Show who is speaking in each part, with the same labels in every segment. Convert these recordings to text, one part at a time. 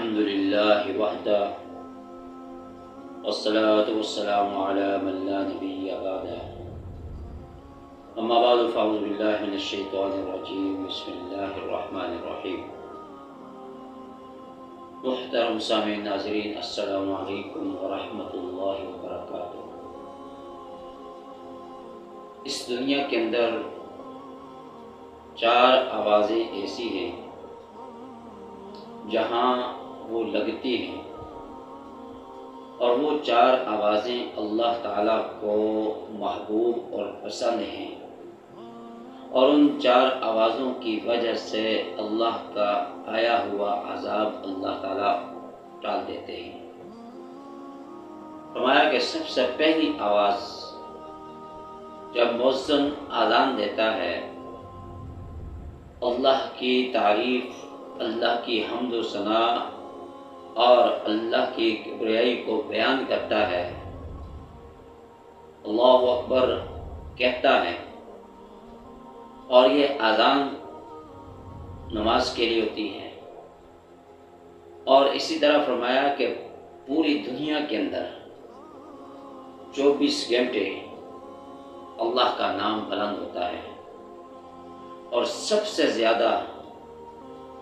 Speaker 1: الحمد لله وحده والصلاة والسلام على من لا نبي بعده أما بعد فأعوذ بالله من الشيطان الرجيم بسم الله الرحمن الرحيم محترم سامعین ناظرین السلام علیکم ورحمۃ اللہ وبرکاتہ۔ اس دنیا کے اندر چار آوازیں ایسی ہیں جہاں وہ لگتی ہیں، اور وہ چار آوازیں اللہ تعالیٰ کو محبوب اور پسند ہیں، اور ان چار آوازوں کی وجہ سے اللہ کا آیا ہوا عذاب اللہ تعالیٰ ٹال دیتے ہیں۔ فرمایا کہ سب سے پہلی آواز جب مؤذن اذان دیتا ہے، اللہ کی تعریف، اللہ کی حمد و ثنا اور اللہ کی کبریائی کو بیان کرتا ہے، اللہ اکبر کہتا ہے، اور یہ اذان نماز کے لیے ہوتی ہے۔ اور اسی طرح فرمایا کہ پوری دنیا کے اندر 24 گھنٹے اللہ کا نام بلند ہوتا ہے، اور سب سے زیادہ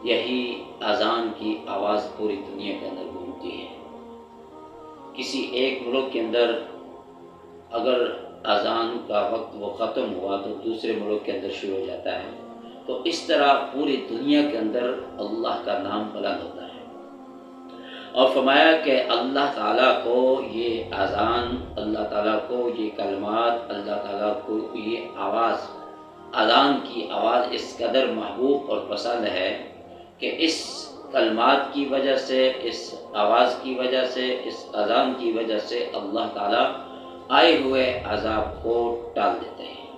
Speaker 1: یہی اذان کی آواز پوری دنیا کے اندر گونجتی ہے۔ کسی ایک ملک کے اندر اگر اذان کا وقت وہ ختم ہوا تو دوسرے ملک کے اندر شروع ہو جاتا ہے، تو اس طرح پوری دنیا کے اندر اللہ کا نام بلند ہوتا ہے۔ اور فرمایا کہ اللہ تعالیٰ کو یہ اذان، اللہ تعالیٰ کو یہ کلمات، اللہ تعالیٰ کو یہ آواز، اذان کی آواز اس قدر محبوب اور پسند ہے کہ اس کلمات کی وجہ سے، اس آواز کی وجہ سے، اس اذان کی وجہ سے اللہ تعالیٰ آئے ہوئے عذاب کو ٹال دیتے ہیں۔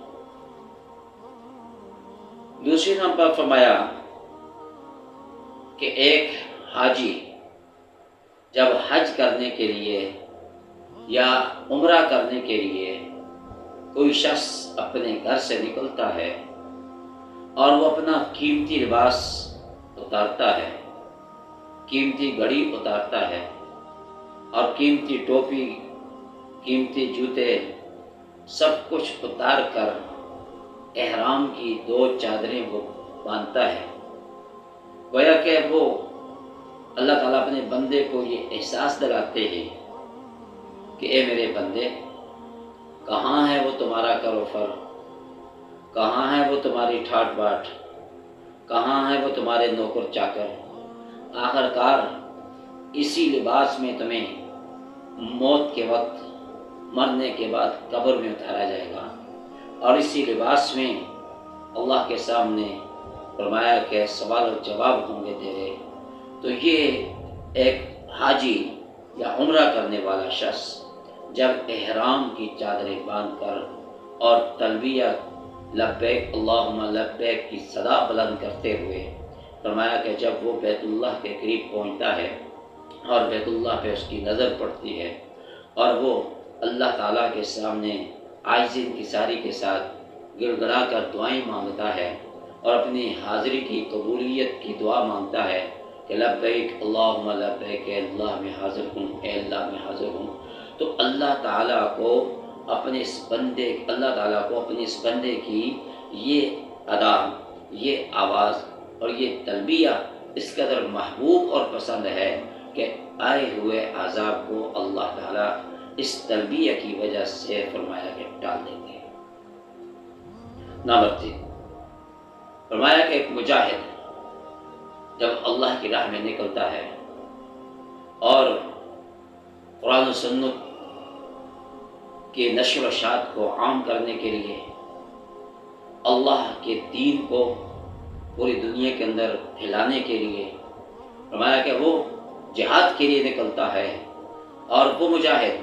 Speaker 1: دوسری نمبر فرمایا کہ ایک حاجی جب حج کرنے کے لیے یا عمرہ کرنے کے لیے کوئی شخص اپنے گھر سے نکلتا ہے اور وہ اپنا قیمتی لباس اتارتا ہے، قیمتی گھڑی اتارتا ہے، اور قیمتی ٹوپی، قیمتی جوتے، سب کچھ اتار کر احرام کی 2 چادریں وہ باندھتا ہے، گویا کہ وہ اللہ تعالیٰ اپنے بندے کو یہ احساس دلاتے ہیں کہ اے میرے بندے، کہاں ہے وہ تمہارا کروفر، کہاں ہے وہ تمہاری ٹھاٹ باٹ، کہاں ہے وہ تمہارے نوکر چاکر؟ آخرکار اسی لباس میں تمہیں موت کے وقت، مرنے کے بعد قبر میں اتارا جائے گا، اور اسی لباس میں اللہ کے سامنے فرمایا کہ سوال و جواب ہوں گے تیرے۔ تو یہ ایک حاجی یا عمرہ کرنے والا شخص جب احرام کی چادریں باندھ کر اور تلبیہ لبیک اللہم لبیک کی صدا بلند کرتے ہوئے، فرمایا کہ جب وہ بیت اللہ کے قریب پہنچتا ہے اور بیت اللہ پہ اس کی نظر پڑتی ہے، اور وہ اللہ تعالیٰ کے سامنے عاجزی انکساری کے ساتھ گڑ گڑا کر دعائیں مانگتا ہے اور اپنی حاضری کی قبولیت کی دعا مانگتا ہے کہ لبیک اللہم لبیک، اے اللہ میں حاضر ہوں، اے اللہ میں حاضر ہوں، تو اللہ تعالیٰ کو اپنے اس بندے کی یہ ادا، یہ آواز اور یہ تلبیہ اس قدر محبوب اور پسند ہے کہ آئے ہوئے عذاب کو اللہ تعالیٰ اس تلبیہ کی وجہ سے فرمایا کہ ٹال دیتے ہیں۔ نمبر 3 فرمایا کہ ایک مجاہد جب اللہ کی راہ میں نکلتا ہے اور قرآن و سنت کے نشر و اشاعت کو عام کرنے کے لیے، اللہ کے دین کو پوری دنیا کے اندر پھیلانے کے لیے، فرمایا کہ وہ جہاد کے لیے نکلتا ہے، اور وہ مجاہد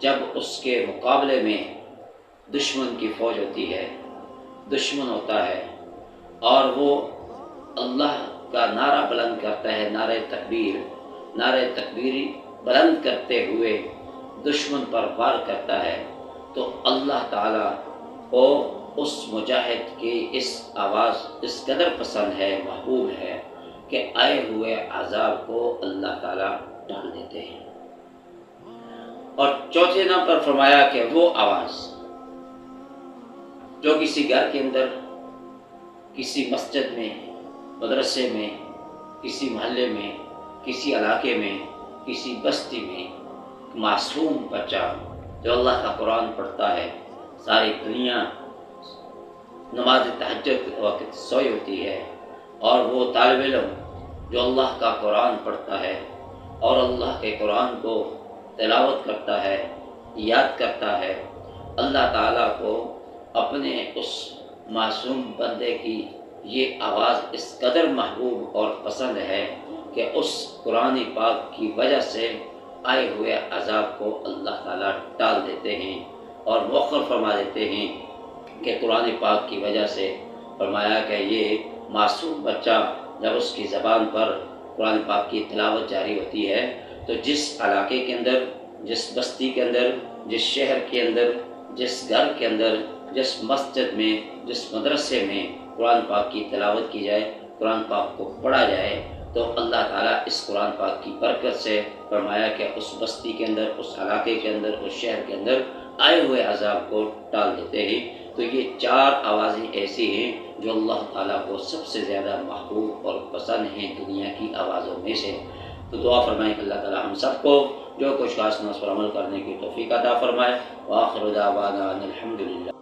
Speaker 1: جب اس کے مقابلے میں دشمن کی فوج ہوتی ہے، دشمن ہوتا ہے، اور وہ اللہ کا نعرہ بلند کرتا ہے، نعرہ تکبیر بلند کرتے ہوئے دشمن پر وار کرتا ہے، تو اللہ تعالیٰ کو اس مجاہد کی اس آواز اس قدر پسند ہے، محبوب ہے کہ آئے ہوئے عذاب کو اللہ تعالیٰ ٹال دیتے ہیں۔ اور چوتھے نمبر پر فرمایا کہ وہ آواز جو کسی گھر کے اندر، کسی مسجد میں، مدرسے میں، کسی محلے میں، کسی علاقے میں، کسی بستی میں معصوم بچہ جو اللہ کا قرآن پڑھتا ہے، ساری دنیا نماز تہجد کے وقت سوئی ہوتی ہے، اور وہ طالب علم جو اللہ کا قرآن پڑھتا ہے اور اللہ کے قرآن کو تلاوت کرتا ہے، یاد کرتا ہے، اللہ تعالیٰ کو اپنے اس معصوم بندے کی یہ آواز اس قدر محبوب اور پسند ہے کہ اس قرآن پاک کی وجہ سے آئے ہوئے عذاب کو اللہ تعالیٰ ٹال دیتے ہیں اور مؤخر فرما دیتے ہیں کہ قرآن پاک کی وجہ سے فرمایا کہ یہ معصوم بچہ جب اس کی زبان پر قرآن پاک کی تلاوت جاری ہوتی ہے تو جس علاقے کے اندر، جس بستی کے اندر، جس شہر کے اندر، جس گھر کے اندر، جس مسجد میں، جس مدرسے میں قرآن پاک کی تلاوت کی جائے، قرآن پاک کو پڑھا جائے، تو اللہ تعالیٰ اس قرآن پاک کی برکت سے فرمایا کہ اس بستی کے اندر، اس علاقے کے اندر، اس شہر کے اندر آئے ہوئے عذاب کو ٹال دیتے ہیں۔ تو یہ 4 آوازیں ایسی ہیں جو اللہ تعالیٰ کو سب سے زیادہ محبوب اور پسند ہیں دنیا کی آوازوں میں سے۔ تو دعا فرمائیں کہ اللہ تعالیٰ ہم سب کو جو کچھ کہا سنا اس پر عمل کرنے کی توفیق عطا فرمائے۔ وآخر دعوانا ان الحمدللہ۔